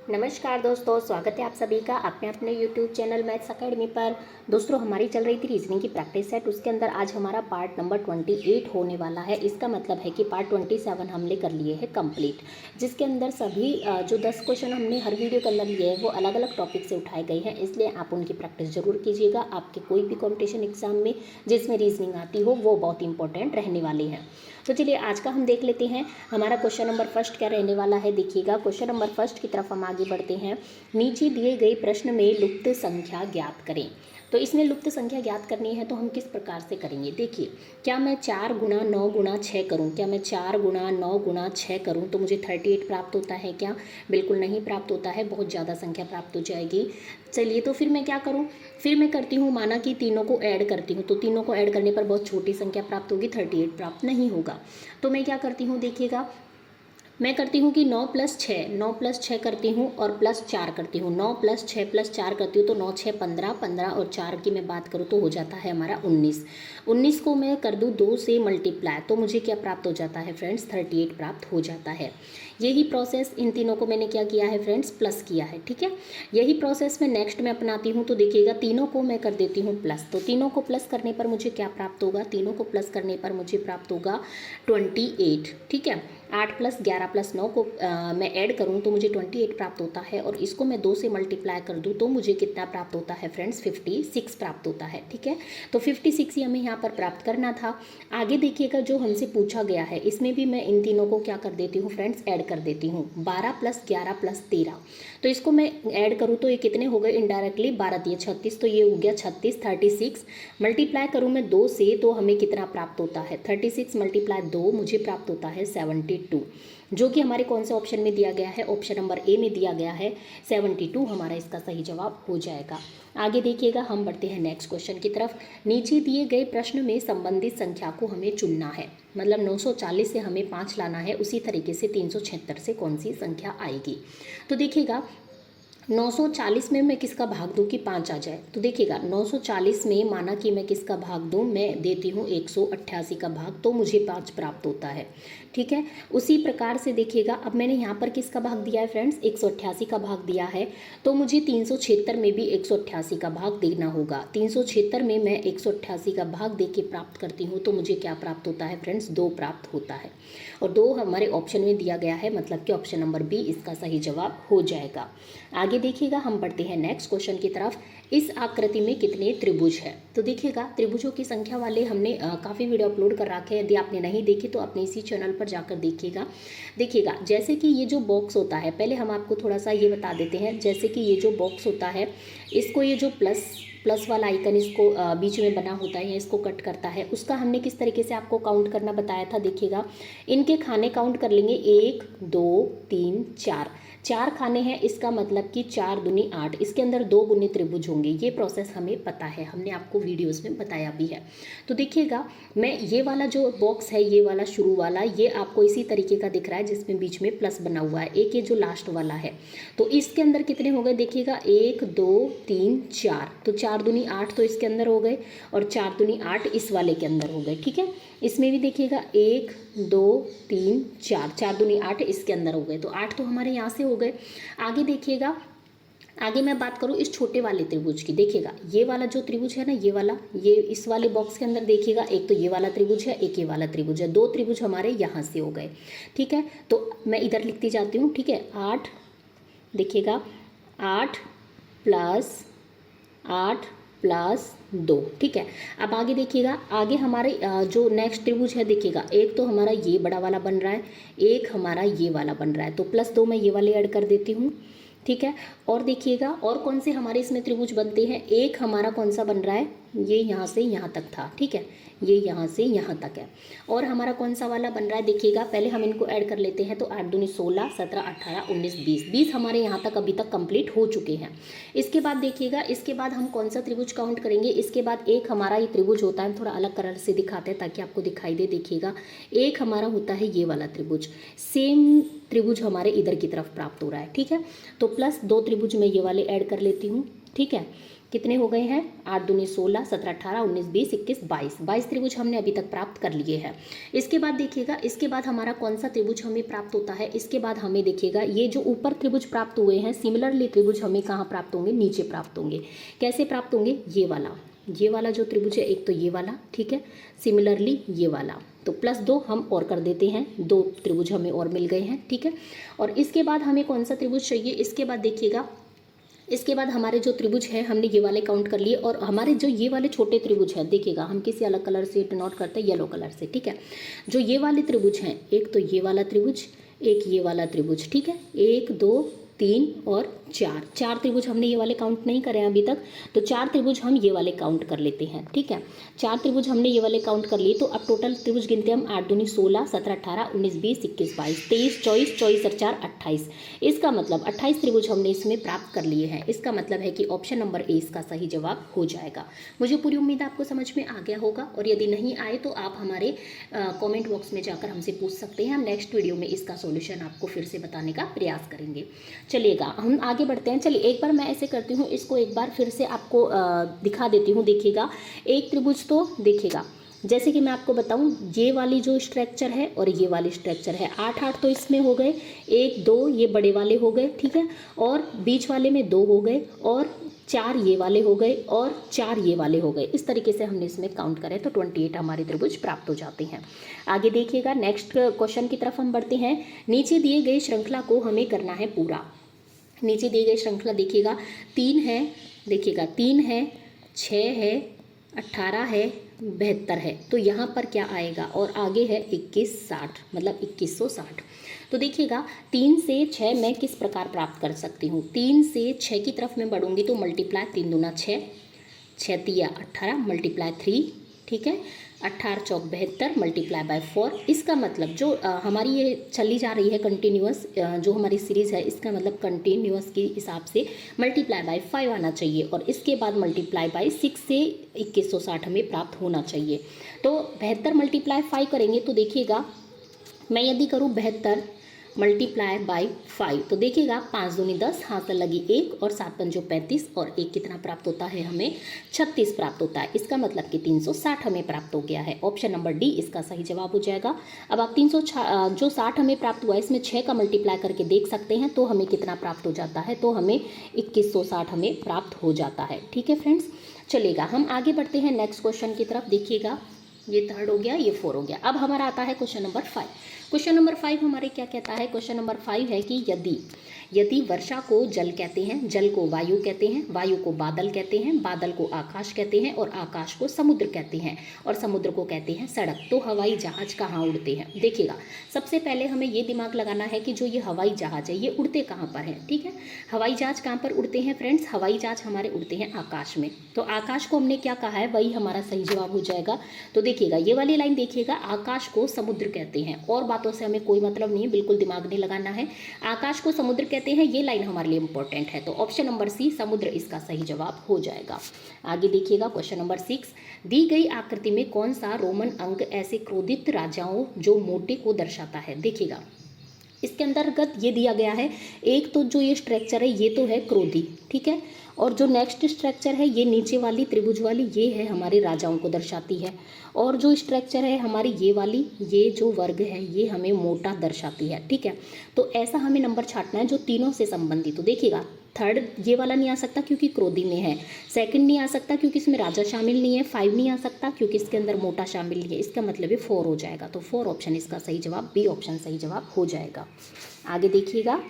नमस्कार दोस्तों, स्वागत है आप सभी का अपने यूट्यूब चैनल मैथ्स अकेडमी पर। दोस्तों हमारी चल रही थी रीजनिंग की प्रैक्टिस सेट, उसके अंदर आज हमारा पार्ट नंबर 28 होने वाला है। इसका मतलब है कि पार्ट 27 हमने कर लिए हैं कंप्लीट, जिसके अंदर सभी जो 10 क्वेश्चन हमने हर वीडियो के अंदर लिए हैं वो अलग अलग टॉपिक से उठाए गए हैं, इसलिए आप उनकी प्रैक्टिस जरूर कीजिएगा। आपके कोई भी कॉम्पिटिशन एग्जाम में जिसमें रीजनिंग आती हो वो बहुत इंपॉर्टेंट रहने वाली है। तो चलिए आज का हम देख लेते हैं हमारा क्वेश्चन नंबर फर्स्ट क्या रहने वाला है। देखिएगा, क्वेश्चन नंबर फर्स्ट की तरफ हम आगे बढ़ते हैं। नीचे दिए गए प्रश्न में लुप्त संख्या ज्ञात करें। तो इसमें लुप्त संख्या ज्ञात करनी है तो हम किस प्रकार से करेंगे। देखिए, क्या मैं 4 गुना 9 गुना 6 करूँ, क्या मैं 4 गुना 9 गुना 6 करूँ तो मुझे 38 प्राप्त होता है क्या? बिल्कुल नहीं प्राप्त होता है, बहुत ज़्यादा संख्या प्राप्त हो जाएगी। चलिए तो फिर मैं क्या करूँ, फिर मैं करती हूँ, माना कि तीनों को ऐड करती हूँ, तो तीनों को ऐड करने पर बहुत छोटी संख्या प्राप्त होगी, 38 प्राप्त नहीं होगा। तो मैं क्या करती हूँ, देखिएगा, मैं करती हूँ कि 9 + 6 करती हूँ और +4 करती हूँ। 9 + 6 + 4 करती हूँ तो 9 6 15, 15 और 4 की मैं बात करूँ तो हो जाता है हमारा 19। 19 को मैं कर दूँ 2 से मल्टीप्लाई तो मुझे क्या प्राप्त हो जाता है फ्रेंड्स, 38 प्राप्त हो जाता है। यही प्रोसेस इन तीनों को मैंने क्या किया है फ्रेंड्स, प्लस किया है। ठीक है, यही प्रोसेस मैं नेक्स्ट में अपनाती हूँ। तो देखिएगा, तीनों को मैं कर देती हूँ प्लस, तो तीनों को प्लस करने पर मुझे क्या प्राप्त होगा, तीनों को प्लस करने पर मुझे प्राप्त होगा 28। ठीक है, 8 + 11 + 9 को मैं ऐड करूं तो मुझे 28 प्राप्त होता है, और इसको मैं 2 से मल्टीप्लाई कर दूं तो मुझे कितना प्राप्त होता है फ्रेंड्स, 56 प्राप्त होता है। ठीक है, तो 56 ही हमें यहाँ पर प्राप्त करना था। आगे देखिएगा, जो हमसे पूछा गया है इसमें भी मैं इन तीनों को क्या कर देती हूँ फ्रेंड्स, ऐड कर देती हूँ। 12 + 11 + 13, तो इसको मैं ऐड करूँ तो ये कितने हो गए, इनडायरेक्टली 12 × 36, तो ये हो गया 36, 36 मल्टीप्लाई करूँ मैं 2 से तो हमें कितना प्राप्त होता है, 36 × 2 मुझे प्राप्त होता है 72, जो कि हमारे कौन से ऑप्शन में दिया गया है, ऑप्शन नंबर ए में दिया गया है। 72 हमारा इसका सही जवाब हो जाएगा। आगे देखिएगा, हम बढ़ते हैं नेक्स्ट क्वेश्चन की तरफ। नीचे दिए गए प्रश्न में संबंधित संख्या को हमें चुनना है, मतलब 940 से हमें 5 लाना है, उसी तरीके से 376 से कौन सी संख्या आएगी। तो देखिएगा, 940 में मैं किसका भाग दूं कि 5 आ जाए। तो देखिएगा, 940 में माना कि मैं किसका भाग दूं, मैं देती हूं 188 का भाग, तो मुझे 5 प्राप्त होता है। ठीक है, उसी प्रकार से देखिएगा, अब मैंने यहाँ पर किसका भाग दिया है फ्रेंड्स, 188 का भाग दिया है, तो मुझे 376 में भी 188 का भाग देना होगा। 376 में मैं 188 का भाग दे के प्राप्त करती हूँ तो मुझे क्या प्राप्त होता है फ्रेंड्स, 2 प्राप्त होता है, और 2 हमारे ऑप्शन में दिया गया है, मतलब कि ऑप्शन नंबर बी इसका सही जवाब हो जाएगा। आगे देखिएगा, हम बढ़ते हैं नेक्स्ट क्वेश्चन की तरफ। इस आकृति में कितने त्रिभुज है। तो देखिएगा, त्रिभुजों की संख्या वाले हमने काफ़ी वीडियो अपलोड कर रखे हैं, यदि आपने नहीं देखी तो अपने इसी चैनल पर जाकर देखिएगा। देखिएगा, जैसे कि ये जो बॉक्स होता है, पहले हम आपको थोड़ा सा ये बता देते हैं। जैसे कि ये जो बॉक्स होता है, इसको ये जो प्लस वाला आइकन इसको बीच में बना होता है, इसको कट करता है, उसका हमने किस तरीके से आपको काउंट करना बताया था। देखिएगा, इनके खाने काउंट कर लेंगे, 1 2 3 4, 4 खाने हैं, इसका मतलब कि 4 दूनी 8, इसके अंदर 2 गुने त्रिभुज होंगे। ये प्रोसेस हमें पता है, हमने आपको वीडियोस में बताया भी है। तो देखिएगा, मैं ये वाला जो बॉक्स है, ये वाला शुरू वाला, ये आपको इसी तरीके का दिख रहा है जिसमें बीच में प्लस बना हुआ है। एक ये जो लास्ट वाला है, तो इसके अंदर कितने हो गए, देखिएगा 1 2 3 4, तो 4 दूनी 8 तो इसके अंदर हो गए, और 4 दूनी 8 इस वाले के अंदर हो गए। ठीक है, इसमें भी देखिएगा 1 2 3 4, 4 दूनी 8 इसके अंदर हो गए, तो 8 तो हमारे यहाँ से हो गए। आगे देखिएगा, आगे मैं बात करूँ इस छोटे वाले त्रिभुज की। देखिएगा, ये वाला जो त्रिभुज है ना, ये वाला, ये इस वाले बॉक्स के अंदर देखिएगा, एक तो ये वाला त्रिभुज है, एक ये वाला त्रिभुज है, 2 त्रिभुज हमारे यहाँ से हो गए। ठीक है, तो मैं इधर लिखती जाती हूँ। ठीक है, 8, देखिएगा 8 + 8 + 2। ठीक है, अब आगे देखिएगा, आगे हमारे जो नेक्स्ट त्रिभुज है, देखिएगा एक तो हमारा ये बड़ा वाला बन रहा है, एक हमारा ये वाला बन रहा है, तो +2 मैं ये वाले ऐड कर देती हूँ। ठीक है, और देखिएगा, और कौन से हमारे इसमें त्रिभुज बनते हैं, एक हमारा कौन सा बन रहा है, ये यहाँ से यहाँ तक था। ठीक है, ये यहाँ से यहाँ तक है, और हमारा कौन सा वाला बन रहा है, देखिएगा पहले हम इनको ऐड कर लेते हैं। तो 8 दूनी 16, 17 18 19 20, 20 हमारे यहाँ तक अभी तक कंप्लीट हो चुके हैं। इसके बाद देखिएगा, इसके बाद हम कौन सा त्रिभुज काउंट करेंगे, इसके बाद एक हमारा ये त्रिभुज होता है, थोड़ा अलग कलर से दिखाते हैं ताकि आपको दिखाई दे। देखिएगा, एक हमारा होता है ये वाला त्रिभुज, सेम त्रिभुज हमारे इधर की तरफ प्राप्त हो रहा है। ठीक है, तो +2 त्रिभुज मैं ये वाले ऐड कर लेती हूँ। ठीक है, कितने हो गए हैं, 8 दूनी 16, 17 18, 19 20 21 22, 22 त्रिभुज हमने अभी तक प्राप्त कर लिए हैं। इसके बाद देखिएगा, इसके बाद हमारा कौन सा त्रिभुज हमें प्राप्त होता है, इसके बाद हमें देखिएगा ये जो ऊपर त्रिभुज प्राप्त हुए हैं, सिमिलरली त्रिभुज हमें कहाँ प्राप्त होंगे, नीचे प्राप्त होंगे। कैसे प्राप्त होंगे, ये वाला जो त्रिभुज है, एक तो ये वाला, ठीक है, सिमिलरली ये वाला, तो +2 हम और कर देते हैं, 2 त्रिभुज हमें और मिल गए हैं, ठीक है। और इसके बाद हमें कौन सा त्रिभुज चाहिए, इसके बाद देखिएगा, इसके बाद हमारे जो त्रिभुज है हमने ये वाले काउंट कर लिए, और हमारे जो ये वाले छोटे त्रिभुज है, देखिएगा हम किसी अलग कलर से डिनोट करते हैं, येलो कलर से, ठीक है। जो ये वाले त्रिभुज हैं, एक तो ये वाला त्रिभुज, एक ये वाला त्रिभुज, ठीक है, 1 2 3 और 4 त्रिभुज हमने ये वाले काउंट नहीं करे हैं अभी तक, तो 4 त्रिभुज हम ये वाले काउंट कर लेते हैं, ठीक है। 4 त्रिभुज हमने ये वाले काउंट कर लिए, तो अब टोटल त्रिभुज गिनते हैं हम, 8 दूनी 16, 17 18, 19 20 21 22 23 24, 24 और 4 28। इसका मतलब 28 त्रिभुज हमने इसमें प्राप्त कर लिए हैं। इसका मतलब है कि ऑप्शन नंबर ए इसका सही जवाब हो जाएगा। मुझे पूरी उम्मीद आपको समझ में आ गया होगा, और यदि नहीं आए तो आप हमारे कॉमेंट बॉक्स में जाकर हमसे पूछ सकते हैं। हम नेक्स्ट वीडियो में इसका सोल्यूशन आपको फिर से बताने का प्रयास करेंगे। चलिएगा, हम आगे बढ़ते हैं। चलिए एक बार मैं ऐसे करती हूँ, इसको एक बार फिर से आपको दिखा देती हूँ। देखिएगा, एक त्रिभुज तो देखिएगा, जैसे कि मैं आपको बताऊं, ये वाली जो स्ट्रक्चर है और ये वाली स्ट्रक्चर है, 8 8 तो इसमें हो गए, 1 2 ये बड़े वाले हो गए, ठीक है, और बीच वाले में 2 हो गए, और 4 ये वाले हो गए, और 4 ये वाले हो गए। इस तरीके से हमने इसमें काउंट करें तो 28 हमारे त्रिभुज प्राप्त हो जाते हैं। आगे देखिएगा, नेक्स्ट क्वेश्चन की तरफ हम बढ़ते हैं। नीचे दिए गए श्रृंखला को हमें करना है पूरा। नीचे दिए गए श्रृंखला देखिएगा, 3 है, देखिएगा 3 है, 6 है, 18 है, 72 है, तो यहाँ पर क्या आएगा, और आगे है 21 60, मतलब 2160। तो देखिएगा, 3 से 6 मैं किस प्रकार प्राप्त कर सकती हूँ, 3 से 6 की तरफ मैं बढ़ूंगी तो मल्टीप्लाई 3 दूना 6, 6 तिया 18, मल्टीप्लाई 3, ठीक है, 18 चौक 72, मल्टीप्लाई बाय 4। इसका मतलब जो हमारी ये चली जा रही है कंटिन्यूअस, जो हमारी सीरीज़ है, इसका मतलब कंटिन्यूअस के हिसाब से मल्टीप्लाई बाय 5 आना चाहिए, और इसके बाद मल्टीप्लाई बाय 6 से 2160 हमें प्राप्त होना चाहिए। तो 72 मल्टीप्लाई 5 करेंगे तो देखिएगा, मैं यदि करूँ 72 मल्टीप्लाई बाय 5, तो देखिएगा 5 दूनी 10, हाथ लगी 1, और 7 पंजो 35, और 1 कितना प्राप्त होता है हमें, 36 प्राप्त होता है। इसका मतलब कि 360 हमें प्राप्त हो गया है। ऑप्शन नंबर डी इसका सही जवाब हो जाएगा। अब आप 360 हमें प्राप्त हुआ है, इसमें 6 का मल्टीप्लाई करके देख सकते हैं, तो हमें कितना प्राप्त हो जाता है, तो हमें 2160 हमें प्राप्त हो जाता है। ठीक है फ्रेंड्स, चलेगा, हम आगे बढ़ते हैं नेक्स्ट क्वेश्चन की तरफ। देखिएगा, ये 3rd हो गया, ये 4 हो गया। अब हमारा आता है क्वेश्चन नंबर 5। क्वेश्चन नंबर 5 हमारे क्या कहता है, क्वेश्चन नंबर 5 है कि यदि वर्षा को जल कहते हैं, जल को वायु कहते हैं, वायु को बादल कहते हैं, बादल को आकाश कहते हैं, और आकाश को समुद्र कहते हैं, और समुद्र को कहते हैं सड़क, तो हवाई जहाज कहाँ उड़ते हैं। देखिएगा, सबसे पहले हमें ये दिमाग लगाना है कि जो ये हवाई जहाज है, ये उड़ते कहाँ पर हैं। ठीक है, हवाई जहाज कहाँ पर उड़ते हैं फ्रेंड्स, हवाई जहाज हमारे उड़ते हैं आकाश में। तो आकाश को हमने क्या कहा है, वही हमारा सही जवाब हो जाएगा। तो देखिएगा, ये वाली लाइन देखिएगा, आकाश को समुद्र कहते हैं, और बातों से हमें कोई मतलब नहीं है, बिल्कुल दिमाग नहीं लगाना है। आकाश को समुद्र कहते हैं, ये लाइन हमारे लिए इंपॉर्टेंट है। तो ऑप्शन नंबर सी समुद्र इसका सही जवाब हो जाएगा। आगे देखिएगा, क्वेश्चन नंबर 6, दी गई आकृति में कौन सा रोमन अंक ऐसे क्रोधित राजाओं जो मोटे को दर्शाता है। देखिएगा, इसके अंतर्गत ये दिया गया है, एक तो जो ये स्ट्रक्चर है ये तो है क्रोधी, ठीक है, और जो नेक्स्ट स्ट्रक्चर है ये नीचे वाली त्रिभुज वाली, ये है हमारे राजाओं को दर्शाती है, और जो स्ट्रक्चर है हमारी ये वाली, ये जो वर्ग है ये हमें मोटा दर्शाती है। ठीक है, तो ऐसा हमें नंबर छाटना है जो तीनों से संबंधित। तो देखिएगा, 3rd ये वाला नहीं आ सकता क्योंकि क्रोधी में है, 2nd नहीं आ सकता क्योंकि इसमें राजा शामिल नहीं है, 5 नहीं आ सकता क्योंकि इसके अंदर मोटा शामिल नहीं है। इसका मतलब ये 4 हो जाएगा। तो 4 ऑप्शन इसका सही जवाब, बी ऑप्शन सही जवाब हो जाएगा। आगे देखिएगा,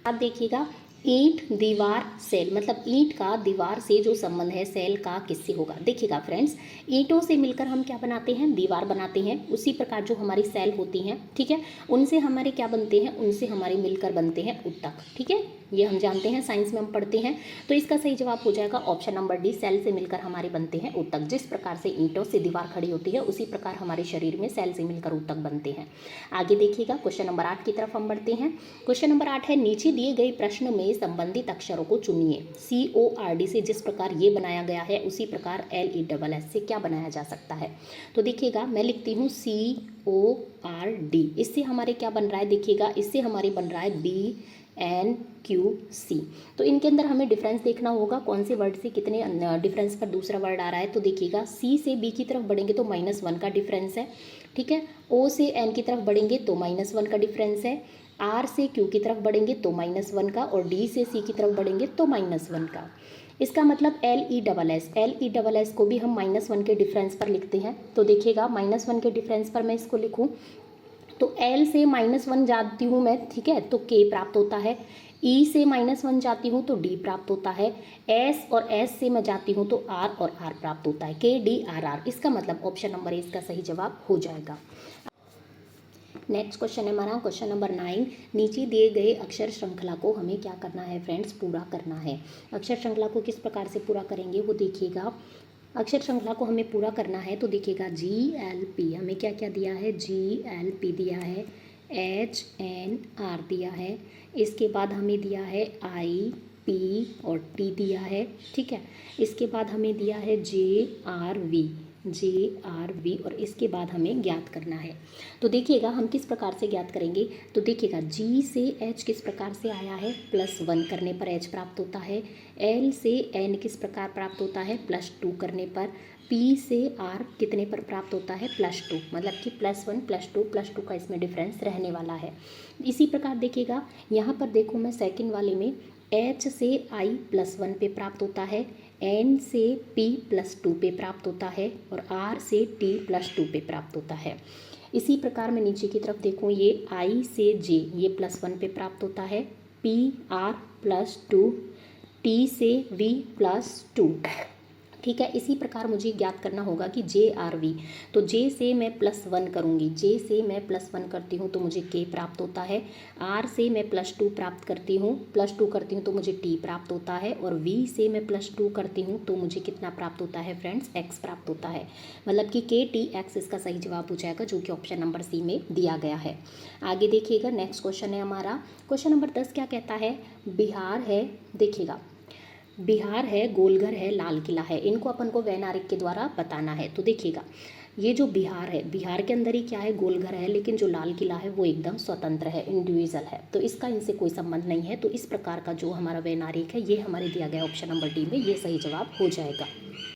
अब देखिएगा, ईंट दीवार सेल, मतलब ईंट का दीवार से जो संबंध है सेल का किससे होगा। देखिएगा फ्रेंड्स, ईंटों से मिलकर हम क्या बनाते हैं, दीवार बनाते हैं। उसी प्रकार जो हमारी सेल होती हैं, ठीक है, उनसे हमारे क्या बनते हैं, उनसे हमारे मिलकर बनते हैं उत्तक। ठीक है, ये हम जानते हैं, साइंस में हम पढ़ते हैं। तो इसका सही जवाब हो जाएगा ऑप्शन नंबर डी, सेल से मिलकर हमारे बनते हैं उत्तक। जिस प्रकार से ईंटों से दीवार खड़ी होती है, उसी प्रकार हमारे शरीर में सेल से मिलकर उत्तक बनते हैं। आगे देखिएगा, क्वेश्चन नंबर 8 की तरफ हम बढ़ते हैं। क्वेश्चन नंबर 8 है, नीचे दिए गए प्रश्न में संबंधित अक्षरों को चुनिए। CORD से जिस प्रकार ये बनाया गया है, उसी प्रकार LESS से क्या बनाया जा सकता है। तो देखिएगा, मैं लिखती हूँ CORD, इससे हमारे क्या बन रहा है, देखिएगा इससे हमारे बन रहा है एन क्यू सी। तो इनके अंदर हमें डिफरेंस देखना होगा, कौन से वर्ड से कितने डिफरेंस पर दूसरा वर्ड आ रहा है। तो देखिएगा सी से बी की तरफ बढ़ेंगे तो -1 का डिफरेंस है, ठीक है। ओ से एन की तरफ बढ़ेंगे तो -1 का डिफरेंस है। आर से क्यू की तरफ बढ़ेंगे तो -1 का, और डी से सी की तरफ बढ़ेंगे तो -1 का। इसका मतलब LE SS को भी हम -1 के डिफरेंस पर लिखते हैं। तो देखिएगा -1 के डिफरेंस पर मैं इसको लिखूं तो L से -1 जाती हूँ मैं, ठीक है, तो K प्राप्त होता है। E से -1 जाती हूँ तो D प्राप्त होता है। S और S से मैं जाती हूँ तो R और R प्राप्त होता है, KDRR। इसका मतलब ऑप्शन नंबर ए इसका सही जवाब हो जाएगा। नेक्स्ट क्वेश्चन है हमारा क्वेश्चन नंबर 9। नीचे दिए गए अक्षर श्रृंखला को हमें क्या करना है फ्रेंड्स, पूरा करना है। अक्षर श्रृंखला को किस प्रकार से पूरा करेंगे वो देखिएगा। अक्षर श्रृंखला को हमें पूरा करना है तो देखिएगा GLP, हमें क्या क्या दिया है, GLP दिया है, HNR दिया है, इसके बाद हमें दिया है IP और T दिया है, ठीक है। इसके बाद हमें दिया है JRV और इसके बाद हमें ज्ञात करना है। तो देखिएगा हम किस प्रकार से ज्ञात करेंगे। तो देखिएगा G से H किस प्रकार से आया है, +1 करने पर H प्राप्त होता है। L से N किस प्रकार प्राप्त होता है, +2 करने पर। P से R कितने पर प्राप्त होता है, +2, मतलब कि +1 +2 का इसमें डिफरेंस रहने वाला है। इसी प्रकार देखिएगा यहाँ पर देखो मैं सेकंड वाले में H से I +1 पे प्राप्त होता है, N से P +2 पे प्राप्त होता है और R से T +2 पे प्राप्त होता है। इसी प्रकार मैं नीचे की तरफ देखूँ, ये I से J ये +1 पे प्राप्त होता है, P R +2, T से V +2, ठीक है। इसी प्रकार मुझे ज्ञात करना होगा कि JRV, तो J से मैं +1 करूँगी, J से मैं +1 करती हूँ तो मुझे K प्राप्त होता है। R से मैं +2 प्राप्त करती हूँ, +2 करती हूँ तो मुझे T प्राप्त होता है, और V से मैं +2 करती हूँ तो मुझे कितना प्राप्त होता है फ्रेंड्स, X प्राप्त होता है। मतलब कि KTX इसका सही जवाब हो जाएगा, जो कि ऑप्शन नंबर C में दिया गया है। आगे देखिएगा नेक्स्ट क्वेश्चन है हमारा क्वेश्चन नंबर 10। क्या कहता है, बिहार है, देखिएगा बिहार है, गोलघर है, लाल किला है, इनको अपन को वैनारिक के द्वारा बताना है। तो देखिएगा ये जो बिहार है, बिहार के अंदर ही क्या है, गोलघर है, लेकिन जो लाल किला है वो एकदम स्वतंत्र है, इंडिविजुअल है, तो इसका इनसे कोई संबंध नहीं है। तो इस प्रकार का जो हमारा वैनारिक है ये हमारे दिया गया ऑप्शन नंबर डी में ये सही जवाब हो जाएगा।